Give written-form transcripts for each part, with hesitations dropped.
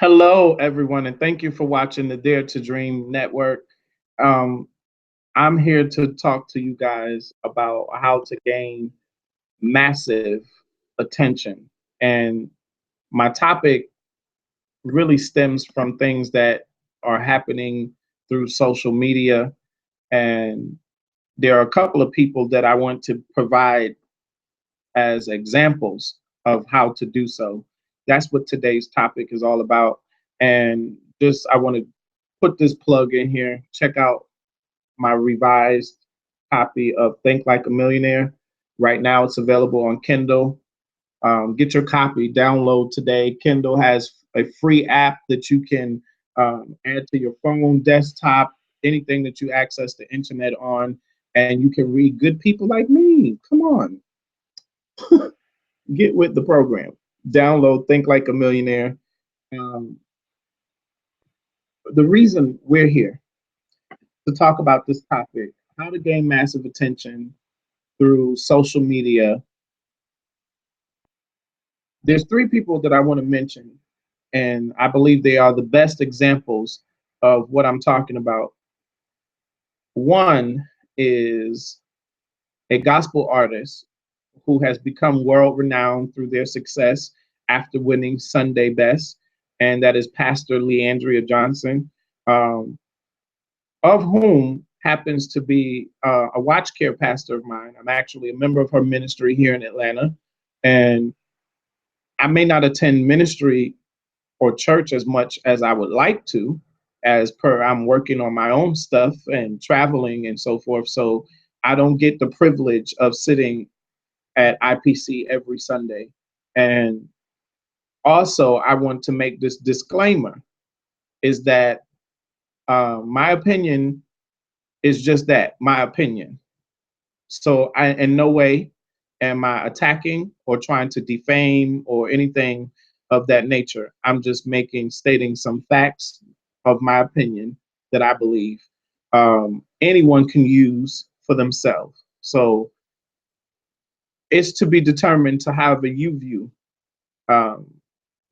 Hello, everyone, and thank you for watching the Dare to Dream Network. Um, I'm here to talk to you guys about how to gain massive attention. And my topic really stems from things that are happening through social media. And there are a couple of people that I want to provide as examples of how to do so. That's what today's topic is all about. And just, I want to put this plug in here. Check out my revised copy of Think Like a Millionaire. Right now, it's available on Kindle. Get your copy, download today. Kindle has a free app that you can add to your phone, desktop, anything that you access the internet on, and you can read good people like me. Come on, get with the program. Download Think Like a Millionaire. Um, the reason we're here to talk about this topic, how to gain massive attention through social media. There's three people that I want to mention, and I believe they are the best examples of what I'm talking about. One is a gospel artist who has become world renowned through their success after winning Sunday Best, and that is Pastor Leandria Johnson, um, of whom happens to be a watch care pastor of mine. I'm actually a member of her ministry here in Atlanta, and I may not attend ministry or church as much as I would like to, as per I'm working on my own stuff and traveling and so forth. So I don't get the privilege of sitting at IPC every Sunday. And also, I want to make this disclaimer is that my opinion is just that, my opinion. So I, in no way am I attacking or trying to defame or anything of that nature. I'm just stating some facts of my opinion that I believe anyone can use for themselves. So it's to be determined to however you view um,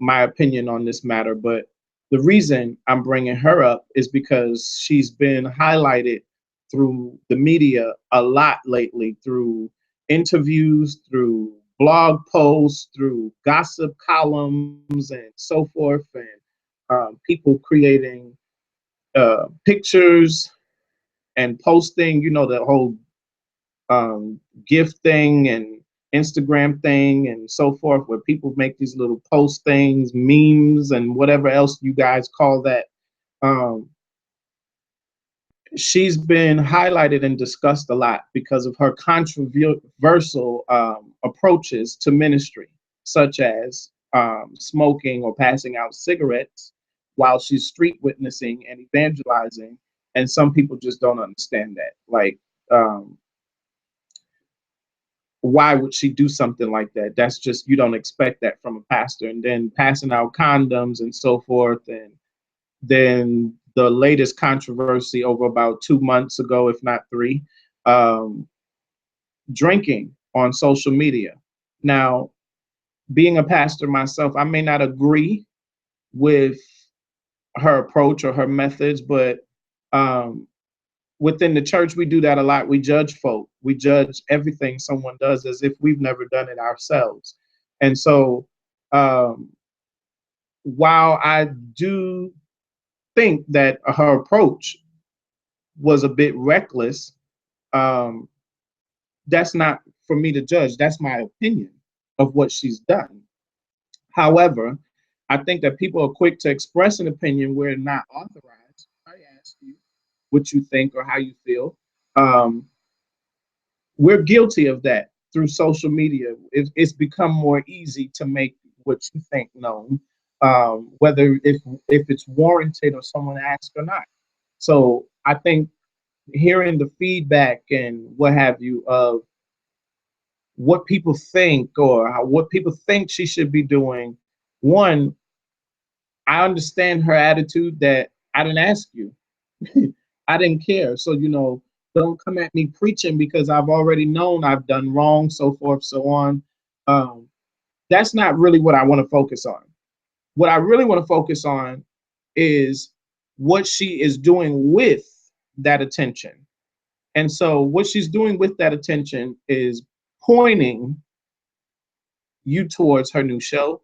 my opinion on this matter. But the reason I'm bringing her up is because she's been highlighted through the media a lot lately, through interviews, through blog posts, through gossip columns, and so forth, and people creating pictures and posting, the whole gift thing and Instagram thing and so forth, where people make these little post things, memes, and whatever else you guys call that. Um, she's been highlighted and discussed a lot because of her controversial approaches to ministry, such as smoking or passing out cigarettes while she's street witnessing and evangelizing. And some people just don't understand that. Like, um, why would she do something like that? That's just, you don't expect that from a pastor. And then passing out condoms and so forth. And then the latest controversy over about 2 months ago, if not three, um, drinking on social media. Now, being a pastor myself, I may not agree with her approach or her methods, but um, within the church, we do that a lot. We judge folk. We judge everything someone does as if we've never done it ourselves. And so, um, while I do think that her approach was a bit reckless, um, that's not for me to judge. That's my opinion of what she's done. However, I think that people are quick to express an opinion where not authorized. I ask you what you think or how you feel. Um, we're guilty of that through social media. It's become more easy to make what you think known, whether if it's warranted or someone asks or not. So I think hearing the feedback and what have you of what people think or what people think she should be doing. One, I understand her attitude that I didn't ask you. I didn't care. So, don't come at me preaching because I've already known I've done wrong, so forth, so on. Um, that's not really what I want to focus on. What I really want to focus on is what she is doing with that attention. And so what she's doing with that attention is pointing you towards her new show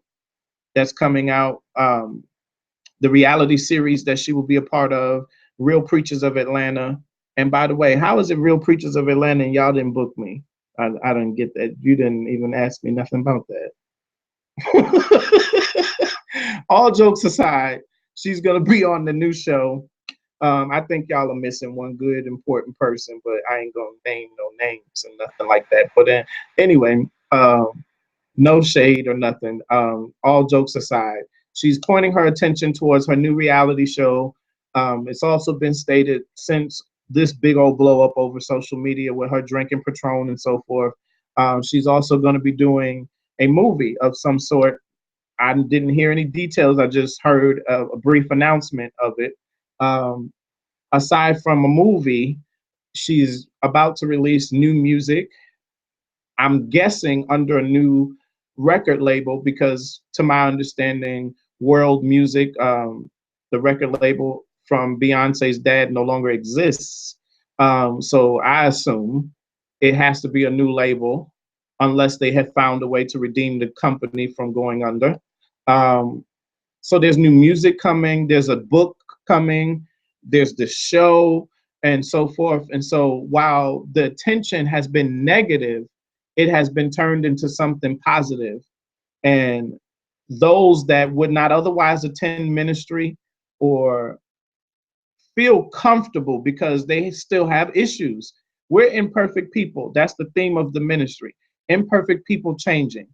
that's coming out, the reality series that she will be a part of, Real Preachers of Atlanta. And by the way, how is it Real Preachers of Atlanta and y'all didn't book me? I didn't get that. You didn't even ask me nothing about that. All jokes aside, she's going to be on the new show. I think y'all are missing one good, important person, but I ain't going to name no names and nothing like that. But anyway, no shade or nothing. All jokes aside, she's pointing her attention towards her new reality show. It's also been stated since this big old blow up over social media with her drinking Patron and so forth. She's also going to be doing a movie of some sort. I didn't hear any details. I just heard a brief announcement of it. Aside from a movie, she's about to release new music. I'm guessing under a new record label because, to my understanding, World Music, the record label from Beyonce's dad, no longer exists. So I assume it has to be a new label, unless they have found a way to redeem the company from going under. Um, so there's new music coming, there's a book coming, there's the show, and so forth. And so while the attention has been negative, it has been turned into something positive. And those that would not otherwise attend ministry or feel comfortable because they still have issues. We're imperfect people. That's the theme of the ministry. Imperfect people changing.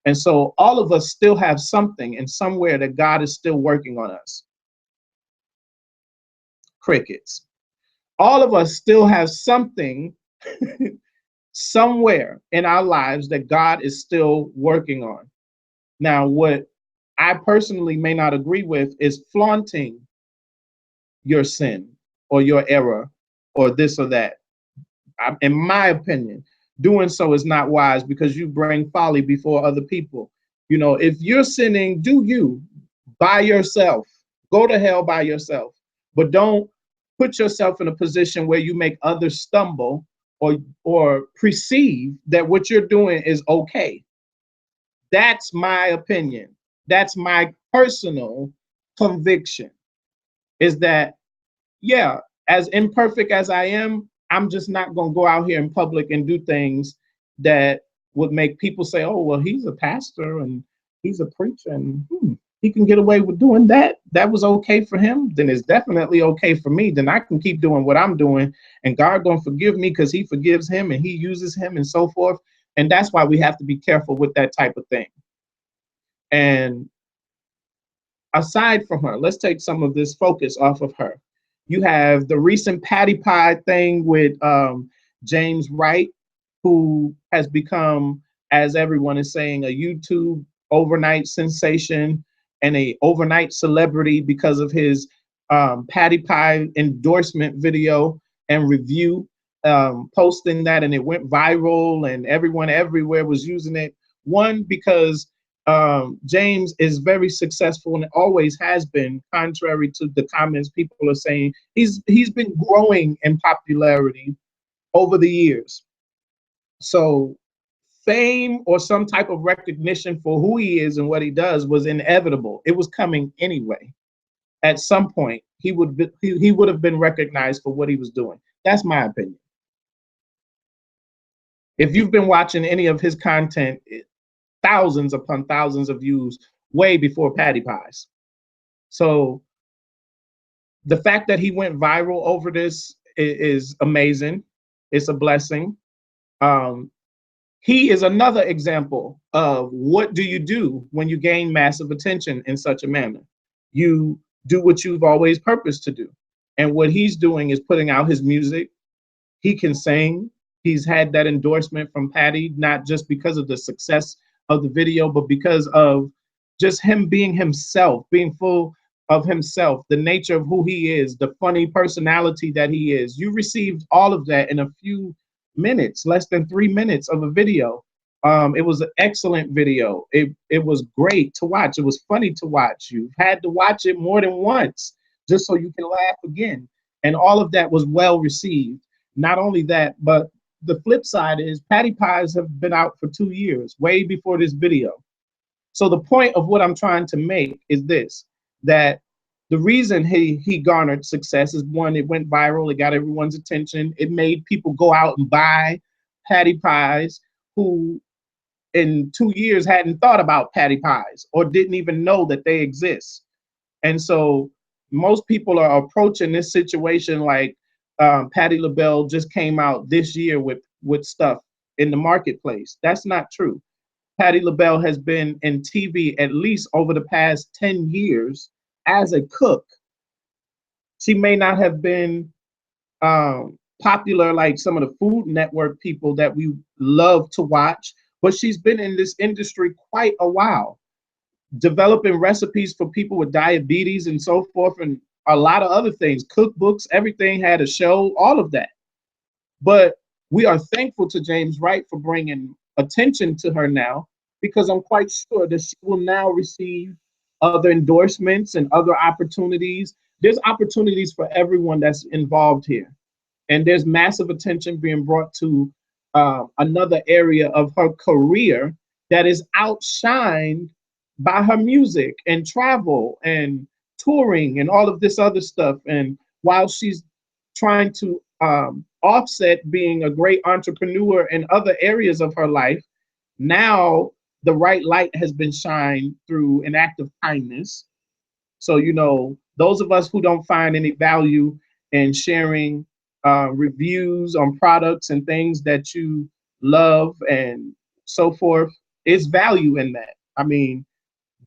And so all of us still have something and somewhere that God is still working on us. Crickets. All of us still have something somewhere in our lives that God is still working on. Now, what I personally may not agree with is flaunting your sin or your error or this or that. In my opinion, doing so is not wise because you bring folly before other people. You know, if you're sinning, do you by yourself. Go to hell by yourself. But don't put yourself in a position where you make others stumble or perceive that what you're doing is okay. That's my opinion. That's my personal conviction, is that, yeah, as imperfect as I am, I'm just not going to go out here in public and do things that would make people say, oh, well, he's a pastor and he's a preacher and he can get away with doing that. That was okay for him. Then it's definitely okay for me. Then I can keep doing what I'm doing and God going to forgive me because he forgives him and he uses him and so forth. And that's why we have to be careful with that type of thing. And aside from her, let's take some of this focus off of her. You have the recent Patty Pie thing with James Wright, who has become, as everyone is saying, a YouTube overnight sensation and a overnight celebrity because of his Patty Pie endorsement video and review, posting that, and it went viral and everyone everywhere was using it. One, because James is very successful and always has been, contrary to the comments people are saying. He's been growing in popularity over the years. So fame or some type of recognition for who he is and what he does was inevitable. It was coming anyway. At some point, he would have been recognized for what he was doing. That's my opinion. If you've been watching any of his content, thousands upon thousands of views way before Patty Pies. So the fact that he went viral over this is amazing. It's a blessing. He is another example of what do you do when you gain massive attention in such a manner. You do what you've always purposed to do. And what he's doing is putting out his music. He can sing. He's had that endorsement from Patty, not just because of the success of the video, but because of just him being himself, being full of himself, the nature of who he is, the funny personality that he is. You received all of that in a few minutes, less than 3 minutes of a video. It was an excellent video. It was great to watch. It was funny to watch. You've had to watch it more than once just so you can laugh again. And all of that was well received. Not only that, but the flip side is patty pies have been out for 2 years, way before this video. So the point of what I'm trying to make is this: that the reason he garnered success is, one, it went viral, it got everyone's attention, it made people go out and buy patty pies who in 2 years hadn't thought about patty pies or didn't even know that they exist. And so most people are approaching this situation like Patti LaBelle just came out this year with stuff in the marketplace. That's not true. Patti LaBelle has been in TV at least over the past 10 years as a cook. She may not have been popular like some of the Food Network people that we love to watch, but she's been in this industry quite a while, developing recipes for people with diabetes and so forth, and a lot of other things, cookbooks, everything, had a show, all of that. But we are thankful to James Wright for bringing attention to her now, because I'm quite sure that she will now receive other endorsements and other opportunities. There's opportunities for everyone that's involved here. And there's massive attention being brought to another area of her career that is outshined by her music and travel and touring and all of this other stuff. And while she's trying to offset being a great entrepreneur in other areas of her life, now the right light has been shined through an act of kindness. So, those of us who don't find any value in sharing reviews on products and things that you love and so forth, it's value in that. I mean,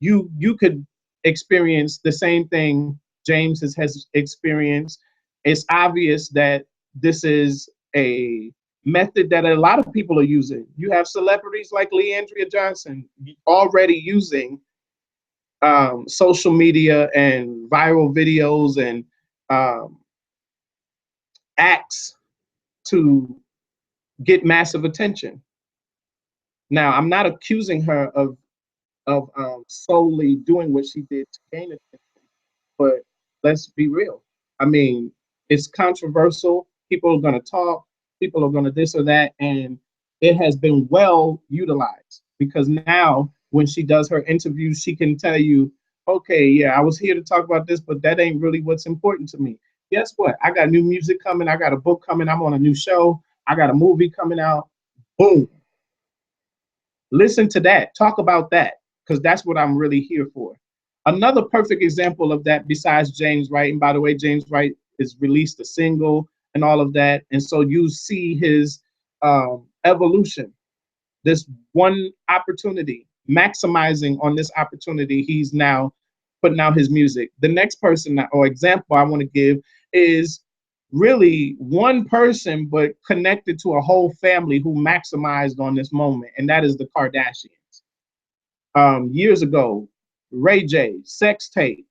you could experience the same thing James has experienced. It's obvious that this is a method that a lot of people are using. You have celebrities like Leandria Johnson already using social media and viral videos and um, acts to get massive attention. Now, I'm not accusing her of solely doing what she did to gain attention, but let's be real. I mean, it's controversial. People are going to talk. People are going to this or that, and it has been well utilized, because now when she does her interviews, she can tell you, okay, yeah, I was here to talk about this, but that ain't really what's important to me. Guess what? I got new music coming. I got a book coming. I'm on a new show. I got a movie coming out. Boom. Listen to that. Talk about that, because that's what I'm really here for. Another perfect example of that, besides James Wright, and by the way, James Wright has released a single and all of that, and so you see his evolution. This one opportunity, maximizing on this opportunity, he's now putting out his music. The next person or example I want to give is really one person, but connected to a whole family who maximized on this moment, and that is the Kardashians. Years ago, Ray J, sex tape,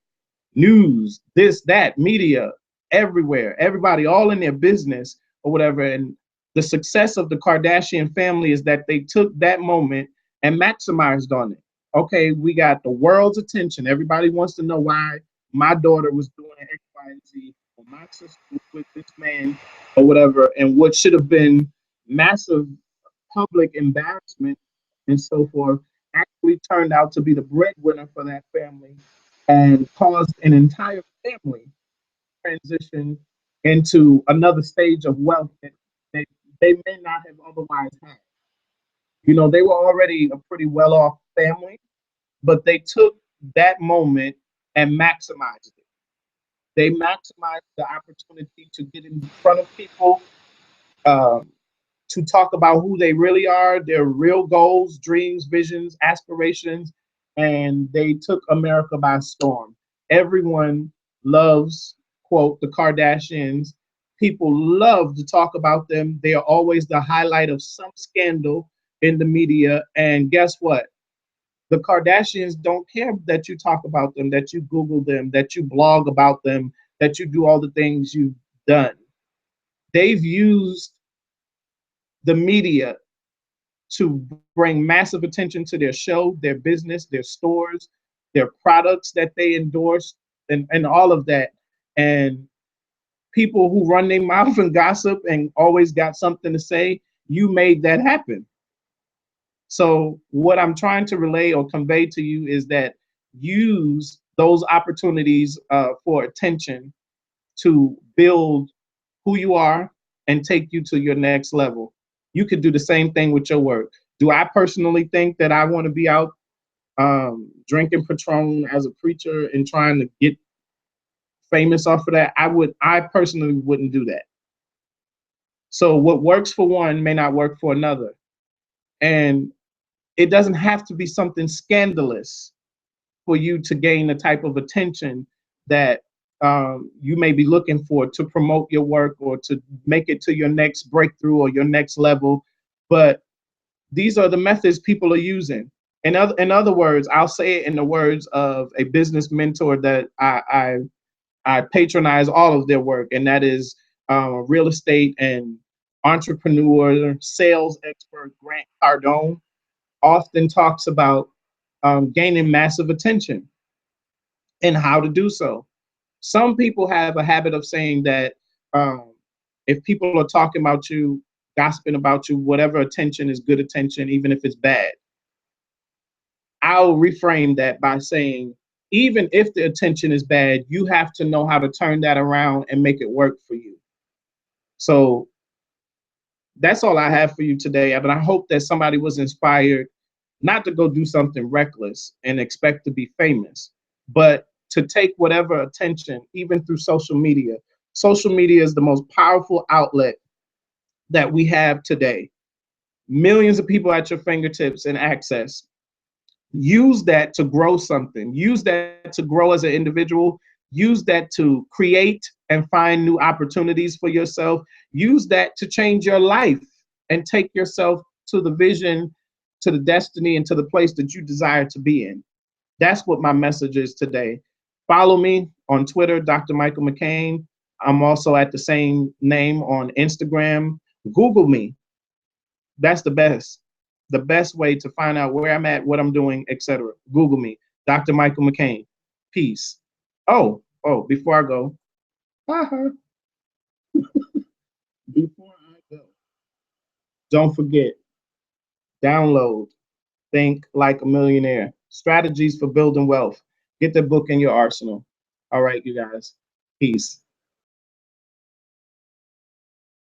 news, this, that, media, everywhere, everybody all in their business or whatever. And the success of the Kardashian family is that they took that moment and maximized on it. Okay, we got the world's attention. Everybody wants to know why my daughter was doing X, Y, and Z, or my sister was with this man or whatever. And what should have been massive public embarrassment and so forth actually turned out to be the breadwinner for that family and caused an entire family transition into another stage of wealth that they, they may not have otherwise had. They were already a pretty well off family, but they took that moment and maximized it. They maximized the opportunity to get in front of people, um, to talk about who they really are, their real goals, dreams, visions, aspirations, and they took America by storm. Everyone loves, quote, the Kardashians. People love to talk about them. They are always the highlight of some scandal in the media. And guess what? The Kardashians don't care that you talk about them, that you Google them, that you blog about them, that you do all the things you've done. They've used the media to bring massive attention to their show, their business, their stores, their products that they endorse, and all of that. And people who run their mouth and gossip and always got something to say, you made that happen. So, what I'm trying to relay or convey to you is that use those opportunities for attention to build who you are and take you to your next level. You could do the same thing with your work. Do I personally think that I want to be out drinking Patron as a preacher and trying to get famous off of that? I personally wouldn't do that. So what works for one may not work for another. And it doesn't have to be something scandalous for you to gain the type of attention that you may be looking for to promote your work or to make it to your next breakthrough or your next level. But these are the methods people are using. In other words, I'll say it in the words of a business mentor that I patronize all of their work, and that is real estate and entrepreneur, sales expert Grant Cardone often talks about gaining massive attention and how to do so. Some people have a habit of saying that if people are talking about you, gossiping about you, whatever attention is good attention, even if it's bad. I'll reframe that by saying, even if the attention is bad, you have to know how to turn that around and make it work for you. So that's all I have for you today. But I hope that somebody was inspired not to go do something reckless and expect to be famous, but to take whatever attention, even through social media. Social media is the most powerful outlet that we have today. Millions of people at your fingertips and access. Use that to grow something. Use that to grow as an individual. Use that to create and find new opportunities for yourself. Use that to change your life and take yourself to the vision, to the destiny, and to the place that you desire to be in. That's what my message is today. Follow me on Twitter, Dr. Michael McCain. I'm also at the same name on Instagram. Google me. That's the best way to find out where I'm at, what I'm doing, etc. Google me, Dr. Michael McCain. Peace. Before I go, before I go, don't forget, download Think Like a Millionaire, Strategies for Building Wealth. Get the book in your arsenal. All right, you guys. Peace.